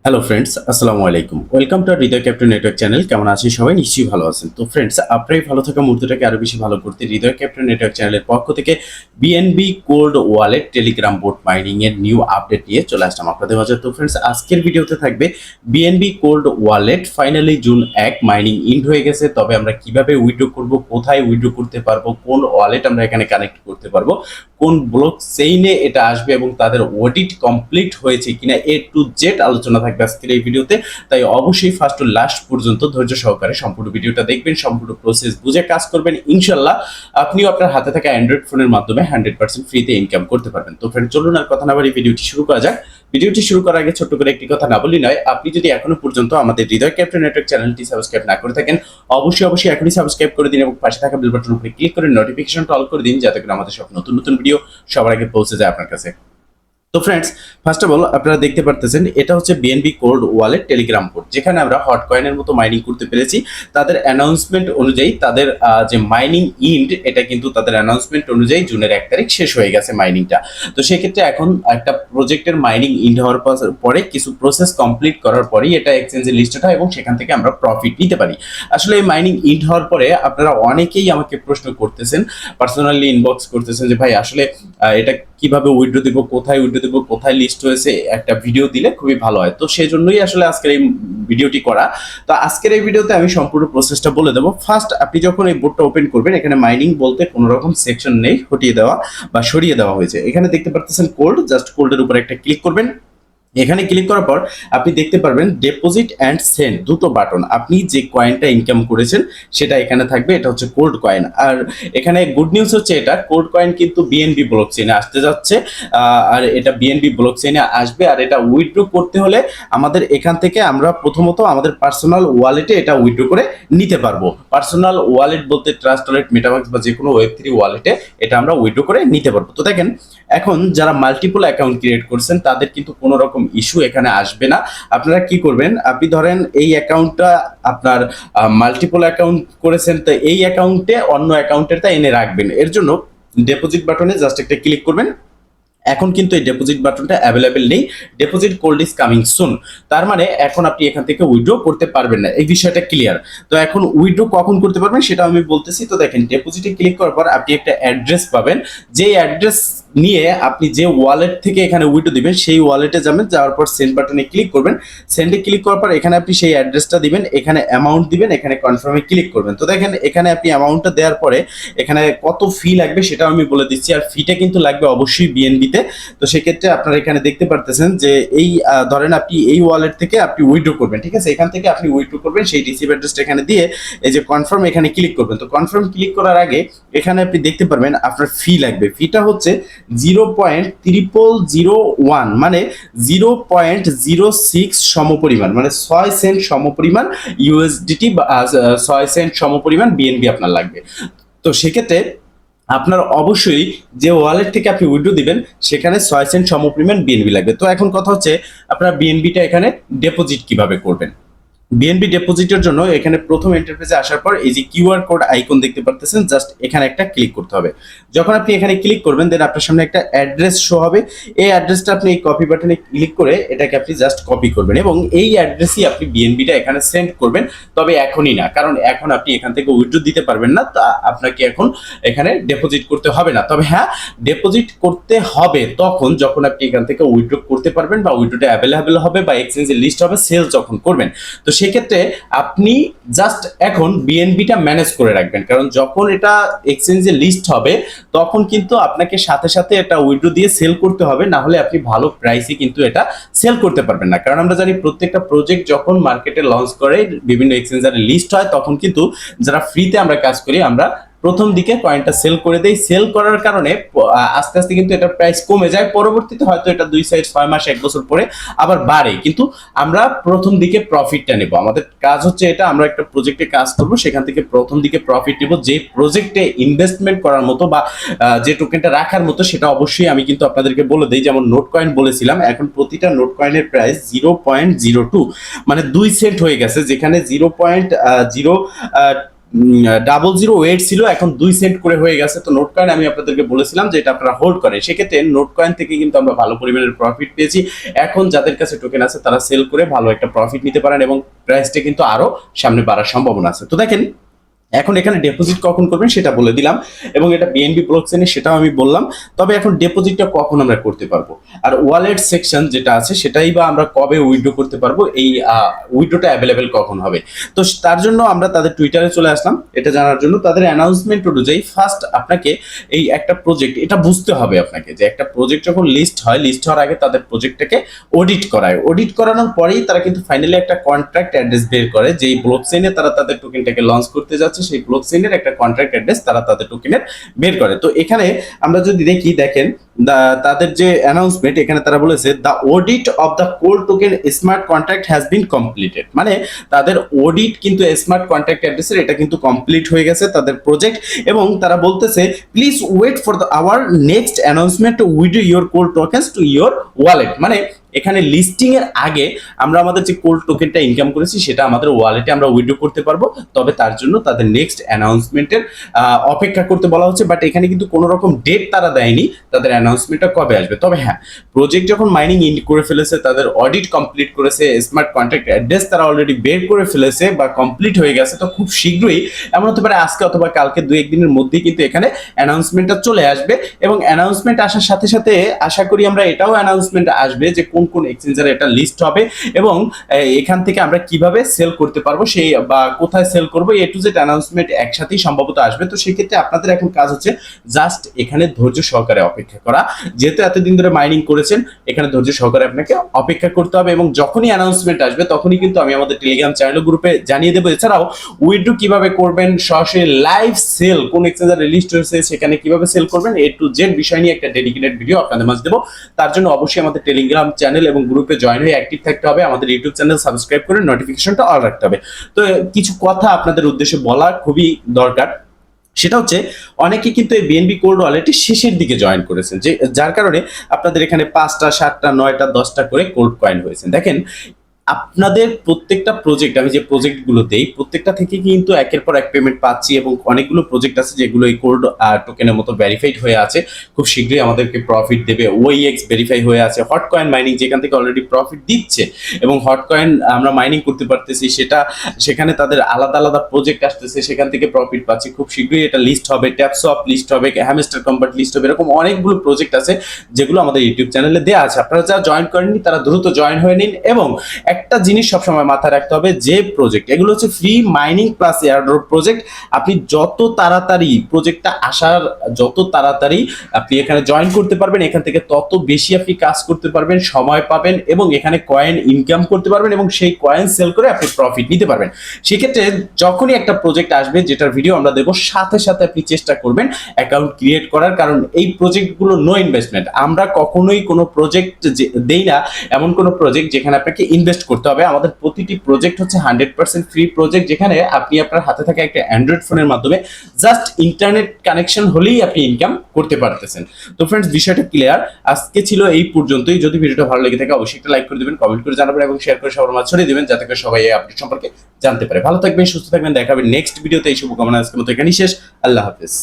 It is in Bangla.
হ্যালো ফ্রেন্ডস, আসসালামু আলাইকুম। Welcome to Hriday captain network channel. কেমন আছেন সবাই? নিশ্চয়ই ভালো আছেন। তো ফ্রেন্ডস, আপনার এই ভালো থাকা মুহূর্তটাকে আরো বেশি ভালো করতে হৃদয় ক্যাপ্টেন নেটওয়ার্ক চ্যানেলের পক্ষ থেকে BNB cold wallet Telegram boat mining এর নিউ আপডেট নিয়ে চলে আসলাম আপনাদের মাঝে। তো ফ্রেন্ডস, আজকের ভিডিওতে থাকবে BNB cold wallet finally June 1 mining ইন্ড হয়ে গেছে। তবে আমরা কিভাবে উইথড্র করব, কোথায় উইথড্র করতে পারবো, কোন ওয়ালেট আমরা এখানে কানেক্ট করতে পারবো, কোন ব্লক চেইনে এটা আসবে এবং তাদের অডিট কমপ্লিট হয়েছে কিনা এ টু জেড আলোচনা থাকবে আজকের এই ভিডিওতে। তাই অবশ্যই ফার্স্ট টু লাস্ট পর্যন্ত ধৈর্য সহকারে সম্পূর্ণ ভিডিওটা দেখবেন, সম্পূর্ণ প্রসেস বুঝে কাজ করবেন। ইনশাল্লাহ আপনিও আপনার হাতে থাকা অ্যান্ড্রয়েড ফোনের মাধ্যমে 100% ফ্রিতে ইনকাম করতে পারবেন। তো ফ্রেন্ড, চলুন আর কথা না বাড়ি ভিডিওটি শুরু করা যাক। ভিডিওটি শুরু করার আগে ছোট্ট করে একটি কথা না বলি নয়, আপনি যদি এখনো পর্যন্ত আমাদের হৃদয় ক্যাপ্টেন নেটওয়ার্ক চ্যানেলটি সাবস্ক্রাইব না করে থাকেন, অবশ্যই এখনই সাবস্ক্রাইব করে দিন এবং পাশে থাকা বেল বাটনের উপরে ক্লিক করে নোটিফিকেশনটা অল করে দিন, যাতে করে আমাদের সব নতুন নতুন ভিডিও সবার আগে পৌঁছে যায় আপনার কাছে। তো ফ্রেন্ডস, ফার্স্ট অফ অল আপনারা দেখতে পারতেছেন এটা হচ্ছে BNB cold wallet Telegram code, যেখানে আমরা হট কয়েনের মতো মাইনিং করতে পেরেছি। তাদের অ্যানাউন্সমেন্ট অনুযায়ী তাদের যে মাইনিং ইন্ড, এটা কিন্তু তাদের অ্যানাউন্সমেন্ট অনুযায়ী জুনের 1 তারিখ শেষ হয়ে গেছে মাইনিংটা। তো সেক্ষেত্রে এখন একটা প্রজেক্টের মাইনিং ইন্ড হওয়ার পরে কিছু প্রসেস কমপ্লিট করার পরেই এটা এক্সচেঞ্জে লিস্টেড হয় এবং সেখান থেকে আমরা প্রফিট নিতে পারি। আসলে এই মাইনিং ইন্ড হওয়ার পরে আপনারা অনেকেই আমাকে প্রশ্ন করতেছেন, পার্সোনালি ইনবক্স করতেছেন যে ভাই আসলে এটা কিভাবে উইথড্র দিব, কোথায় উইথড্র দিব, কোথায় লিস্ট হয়েছে, একটা ভিডিও দিলে খুবই ভালো হয়। তো সেই জন্যই আসলে আজকের এই ভিডিওটি করা। তো আজকের এই ভিডিওতে আমি সম্পূর্ণ প্রসেসটা বলে দেবো। ফার্স্ট, আপনি যখন এই বোর্ডটা ওপেন করবেন, এখানে মাইনিং বলতে কোনো রকম সেকশন নেই, হটিয়ে দেওয়া বা সরিয়ে দেওয়া হয়েছে। এখানে দেখতে পাচ্ছেন কোল্ড, জাস্ট কোল্ডের উপর একটা ক্লিক করবেন। এখানে ক্লিক করার পর আপনি দেখতে পারবেন ডিপোজিট অ্যান্ড সেন্ড দুটো বাটন। আপনি যে কয়েনটা ইনকাম করেছেন সেটা এখানে থাকবে, এটা হচ্ছে কোল্ড কয়েন। আর এখানে গুড নিউজ হচ্ছে এটা কোল্ড কয়েন কিন্তু বিএনবি ব্লক চেইনে আসতে যাচ্ছে। আর এটা বিএনবি ব্লক চেইনে আসবে। আর এটা উইথড্র করতে হলে আমাদের এখান থেকে আমরা প্রথমত আমাদের পার্সোনাল ওয়ালেটে এটা উইথড্র করে নিতে পারবো। পার্সোনাল ওয়ালেট বলতে ট্রাস্ট ওয়ালেট, মেটামাক্স বা যে কোনো ওয়েব3 ওয়ালেটে এটা আমরা উইথড্র করে নিতে পারবো। তো দেখেন, এখন যারা মাল্টিপল অ্যাকাউন্ট ক্রিয়েট করছেন তাদের কিন্তু কোনো রকম ইস্যু এখানে আসবে না। আপনারা কি করবেন, আপনি ধরেন এই অ্যাকাউন্টটা আপনার মাল্টিপল অ্যাকাউন্ট করেছেন, তো এই অ্যাকাউন্টে অন্য অ্যাকাউন্টেরটা এনে রাখবেন। এর জন্য ডিপোজিট বাটনে জাস্ট একটা ক্লিক করবেন। এখন কিন্তু এই ডিপোজিট বাটনটা অ্যাভেলেবেল নেই, deposit cold is coming soon. তার মানে এখন আপনি এখান থেকে উইথড্র করতে পারবেন না, এই বিষয়টা ক্লিয়ার। তো এখন উইথড্র কখন করতে পারবেন সেটা আমি বলতেছি। তো দেখেন, ডিপোজিটে ক্লিক করার পর আপনি একটা অ্যাড্রেস পাবেন, যে অ্যাড্রেস নিয়ে আপনি যে ওয়ালেট থেকে এখানে উইথড্র দিবেন সেই ওয়ালেটে যাবেন, যাওয়ার পর সেন্ড বাটনে ক্লিক করবেন। সেন্ডে ক্লিক করার পর এখানে আপনি সেই অ্যাড্রেসটা দিবেন, এখানে অ্যামাউন্ট দিবেন, এখানে কনফার্মে ক্লিক করবেন। তো দেখেন, এখানে আপনি অ্যামাউন্টটা দেওয়ার পরে এখানে কত ফি লাগবে সেটাও আমি বলে দিচ্ছি। আর ফিটা কিন্তু লাগবে অবশ্যই বিএনবিতে। তো সেক্ষেত্রে আপনারা এখানে দেখতে পারতেছেন যে এই ধরেন আপনি এই ওয়ালেট থেকে আপনি উইথড্র করবেন, ঠিক আছে? এখান থেকে আপনি উইথড্র করবেন, সেই রিসিভ অ্যাড্রেসটা এখানে দিয়ে এই যে কনফার্ম এখানে ক্লিক করবেন। তো কনফার্ম ক্লিক করার আগে এখানে আপনি দেখতে পারবেন আপনার ফি লাগবে। ফিটা হচ্ছে 0.0001, মানে 0.06 সমপরিমাণ, মানে 6 সেন্ট সমপরিমাণ ইউএসডিটি বা 6 সেন্ট সমপরিমাণ বিএনবি আপনার লাগবে। তো সেক্ষেত্রে আপনার অবশ্যই যে ওয়ালেট থেকে আপনি উইথড্র দিবেন সেখানে 6 সেন্ট সমপরিমাণ বিএনবি লাগবে। তো এখন কথা হচ্ছে আপনারা বিএনবিটা এখানে ডিপোজিট কিভাবে করবেন। বিএনবি ডিপোজিটের জন্য এখানে প্রথম ইন্টারফেসে আসার পর এই যে কিউআর কোড আইকন দেখতে পারতেছেন, জাস্ট এখানে একটা ক্লিক করতে হবে। যখন আপনি এখানে ক্লিক করবেন, দেন আপনার সামনে একটা অ্যাড্রেস শো হবে। এই অ্যাড্রেসটা আপনি এই কপি বাটনে ক্লিক করে এটাকে আপনি জাস্ট কপি করবেন এবং এই অ্যাড্রেসই আপনি বিএনবিটা এখানে সেন্ড করবেন। তবে এখনই না, কারণ এখন আপনি এখান থেকে উইথড্র দিতে পারবেন না, তা আপনাকে এখন এখানে ডিপোজিট করতে হবে না। তবে হ্যাঁ, ডিপোজিট করতে হবে তখন যখন আপনি এখান থেকে উইথড্র করতে পারবেন বা উইথড্রটা অ্যাভেলেবেল হবে বা এক্সচেঞ্জে লিস্ট হবে, সেল যখন করবেন। তো সেক্ষেত্রে আপনি জাস্ট এখন বিএনবিটা ম্যানেজ করে রাখবেন, কারণ যখন এটা এক্সচেঞ্জে লিস্ট হবে তখন কিন্তু আপনাকে সাথে সাথে এটা উইথড্র দিয়ে সেল করতে হবে, না হলে আপনি ভালো প্রাইসে কিন্তু এটা সেল করতে পারবেন না। কারণ আমরা জানি প্রত্যেকটা প্রজেক্ট যখন মার্কেটে লঞ্চ করে বিভিন্ন এক্সচেঞ্জারে লিস্ট হয়, তখন কিন্তু যারা ফ্রিতে আমরা কাজ করি আমরা প্রথম দিকে কয়েনটা সেল করে দেই। সেল করার কারণে আস্তে আস্তে কিন্তু এটা প্রাইস কমে যায়, পরবর্তীতে হয়তো এটা 2-6 মাস 1 বছর পরে আবার বাড়ে, কিন্তু আমরা প্রথম দিকে প্রফিটটা নেব। আমাদের কাজ হচ্ছে এটা, আমরা একটা প্রজেক্টে কাজ করব, সেখান থেকে প্রথম দিকে প্রফিট নেব। যে প্রজেক্টে ইনভেস্টমেন্ট করার মতো বা যে টোকেনটা রাখার মতো সেটা অবশ্যই আমি কিন্তু আপনাদেরকে বলে দিই। যেমন নোট কয়েন বলেছিলাম, এখন প্রতিটা নোট কয়েনের প্রাইস 0.02, মানে 2 সেন্ট হয়ে গেছে, যেখানে 0.0 0.00 ছিল, এখন 2 সেন্ট করে হয়ে গেছে। তো নোট কয়েন আমি আপনাদেরকে বলেছিলাম যে এটা আপনারা হোল্ড করেন, সেক্ষেত্রে নোট কয়েন থেকে কিন্তু আমরা ভালো পরিমাণের প্রফিট পেয়েছি। এখন যাদের কাছে টোকেন আছে তারা সেল করে ভালো একটা প্রফিট নিতে পারেন এবং প্রাইসটা কিন্তু আরো সামনে বাড়ার সম্ভাবনা আছে। তো দেখেন এখন এখানে ডিপোজিট কখন করবেন সেটা বলে দিলাম, এবং এটা বিএনবি ব্লকচেনে সেটাও আমি বললাম। তবে এখন ডিপোজিটটা কখন আমরা করতে পারবো, আর ওয়ালেট সেকশন যেটা আছে সেটাই বা আমরা কবে উইথড্র করতে পারবো, এই উইথড্রটা অ্যাভেলেবেল কখন হবে। তো তার জন্য আমরা তাদের টুইটারে চলে আসলাম এটা জানার জন্য। তাদের অ্যানাউন্সমেন্ট অনুযায়ী ফার্স্ট আপনাকে এই একটা প্রজেক্ট, এটা বুঝতে হবে আপনাকে যে একটা প্রজেক্ট যখন লিস্ট হয়, লিস্ট হওয়ার আগে তাদের প্রজেক্টটাকে অডিট করায়, অডিট করানোর পরেই তারা কিন্তু ফাইনালি একটা কন্ট্রাক্ট অ্যাড্রেস বের করে, যেই ব্লকচেইনে তারা তাদের টোকেনটাকে লঞ্চ করতে যাচ্ছে সেই ব্লকচেইনের একটা কন্ট্রাক্ট অ্যাড্রেস তারা তাদের টোকেনের বের করে। তো এখানে আমরা যদি দেখি, দেখেন তাদের যে অ্যানাউন্সমেন্ট, এখানে তারা বলেছে the audit of the cold token smart contract has been completed, মানে তাদের অডিট কিন্তু স্মার্ট কন্ট্রাক্ট অ্যাড্রেসের এটা কিন্তু কমপ্লিট হয়ে গেছে তাদের প্রজেক্ট। এবং তারা বলতেছে please wait for the our next announcement to withdraw your cold tokens to your wallet, মানে এখানে লিস্টিং এর আগে আমরা আমাদের যে কোল্ড টোকেনটা ইনকাম করেছি সেটা আমাদের ওয়ালেটে আমরা উইথড্র করতে পারবো। তবে তার জন্য তাদের নেক্সট অ্যানাউন্সমেন্টের অপেক্ষা করতে বলা হচ্ছে, বাট এখানে কিন্তু কোনো রকম ডেট তারা দেয়নি তাদের অ্যানাউন্সমেন্টটা কবে আসবে। তবে হ্যাঁ, প্রজেক্ট যখন মাইনিং ইন করে ফেলেছে, তাদের অডিট কমপ্লিট করেছে, স্মার্ট কন্ট্রাক্ট অ্যাড্রেস তারা অলরেডি বের করে ফেলেছে বা কমপ্লিট হয়ে গেছে, তো খুব শীঘ্রই এমন হতে পারে আজকে অথবা কালকে 2-1 দিনের মধ্যেই কিন্তু এখানে অ্যানাউন্সমেন্টটা চলে আসবে। এবং অ্যানাউন্সমেন্ট আসার সাথে সাথে আশা করি আমরা এটাও অ্যানাউন্সমেন্ট আসবে যে কোন কোন এক্সচেঞ্জারে এটা লিস্ট হবে এবং এখান থেকে আমরা কিভাবে সেল করতে পারবো সেই বা কোথায় সেল করবো, এ টু জেড অ্যানাউন্সমেন্ট একসাথেই সম্ভবত আসবে। তো সেক্ষেত্রে আপনাদের এখন কাজ হচ্ছে জাস্ট এখানে ধৈর্য সহকারে অপেক্ষা করা। যেহেতু এতদিন ধরে মাইনিং করেছেন, এখানে ধৈর্য সহকারে আপনাকে অপেক্ষা করতে হবে এবং যখনই অ্যানাউন্সমেন্ট আসবে তখনই কিন্তু আমি আমাদের টেলিগ্রাম চ্যানেল গ্রুপে জানিয়ে দেবো। এছাড়াও উইথড্র কিভাবে করবেন, সরাসরি লাইভ সেল কোন এক্সচেঞ্জারে লিস্ট হয়েছে সেখানে কিভাবে সেল করবেন, এ টু জেড বিষয় নিয়ে একটা ডেডিকেটেড ভিডিও আপনাদের মাঝে দেবো। তার জন্য অবশ্যই আমাদের টেলিগ্রাম চ্যানেল এবং গ্রুপে জয়েন হয়ে অ্যাক্টিভ থাকতে হবে, আমাদের ইউটিউব চ্যানেল সাবস্ক্রাইব করে নোটিফিকেশনটা অল রাখতে হবে। তো কিছু কথা আপনাদের উদ্দেশ্যে বলা খুবই দরকার, সেটা হচ্ছে অনেকে কিন্তু এই বিএনবি কোল্ড ওয়ালেটে শেষের দিকে জয়েন করেছেন, যে যার কারণে আপনাদের এখানে 5টা 7টা 9টা 10টা করে কোল্ড কয়েন হয়েছে। দেখেন আপনাদের প্রত্যেকটা প্রজেক্ট, আমি যে প্রজেক্টগুলো দেই প্রত্যেকটা থেকে কিন্তু একের পর এক পেমেন্ট পাচ্ছি এবং অনেকগুলো প্রজেক্ট আছে যেগুলো এই কোল্ড টোকেনের মতো ভেরিফাইড হয়ে আছে, খুব শীঘ্রই আমাদেরকে প্রফিট দেবে। ওইএক্স ভেরিফাই হয়ে আছে, হট কয়েন মাইনিং যেখান থেকে অলরেডি প্রফিট দিচ্ছে এবং হট কয়েন আমরা মাইনিং করতে পারতেছি, সেটা সেখানে তাদের আলাদা আলাদা প্রজেক্ট আসতেছে, সেখান থেকে প্রফিট পাচ্ছি। খুব শীঘ্রই এটা লিস্ট হবে, ট্যাপসপ লিস্ট হবে, হ্যামস্টার কম্পার্ট লিস্ট হবে, এরকম অনেকগুলো প্রজেক্ট আছে যেগুলো আমাদের ইউটিউব চ্যানেলে দেওয়া আছে। আপনারা যারা জয়েন করেননি তারা দ্রুত জয়েন হয়ে নিন। এবং একটা জিনিস সবসময় মাথায় রাখতে হবে, যে প্রজেক্ট এগুলো হচ্ছে free mining plus airdrop project, আপনি যত তাড়াতাড়ি প্রজেক্টটা আসার যত তাড়াতাড়ি আপনি এখানে জয়েন করতে পারবেন, এখান থেকে তত বেশি আপনি কাজ করতে পারবেন, সময় পাবেন এবং এখানে কয়েন ইনকাম করতে পারবেন এবং সেই কয়েন সেল করে আপনি প্রফিট নিতে পারবেন। সেক্ষেত্রে যখনই একটা প্রজেক্ট আসবে যেটার ভিডিও আমরা দেবো, সাথে সাথে আপনি চেষ্টা করবেন অ্যাকাউন্ট ক্রিয়েট করার, কারণ এই প্রজেক্টগুলো নো ইনভেস্টমেন্ট। আমরা কখনোই কোনো প্রজেক্ট দেই না এমন কোনো প্রজেক্ট যেখানে আপনাকে ইনভেস্ট করতে হবে। আমাদের প্রতিটি প্রজেক্ট হচ্ছে 100% ফ্রি প্রজেক্ট, যেখানে আপনি আপনার হাতে থাকা একটা অ্যান্ড্রয়েড ফোনের মাধ্যমে জাস্ট ইন্টারনেট কানেকশন হলেই আপনি ইনকাম করতে পারতেছেন। তো ফ্রেন্ডস, বিষয়টা ক্লিয়ার। আজকে ছিল এই পর্যন্তই। যদি ভিডিওটা ভালো লেগে থাকে অবশ্যই একটা লাইক করে দিবেন, কমেন্ট করে জানাবেন এবং শেয়ার করে সবার মাঝে ছড়িয়ে দিবেন, যাতে করে সবাই এই আপডেট সম্পর্কে জানতে পারে। ভালো থাকবেন, সুস্থ থাকবেন, দেখা হবে নেক্সট ভিডিওতে। এই শুভকামনা আজকের মতো এখানেই শেষ। আল্লাহ হাফেজ।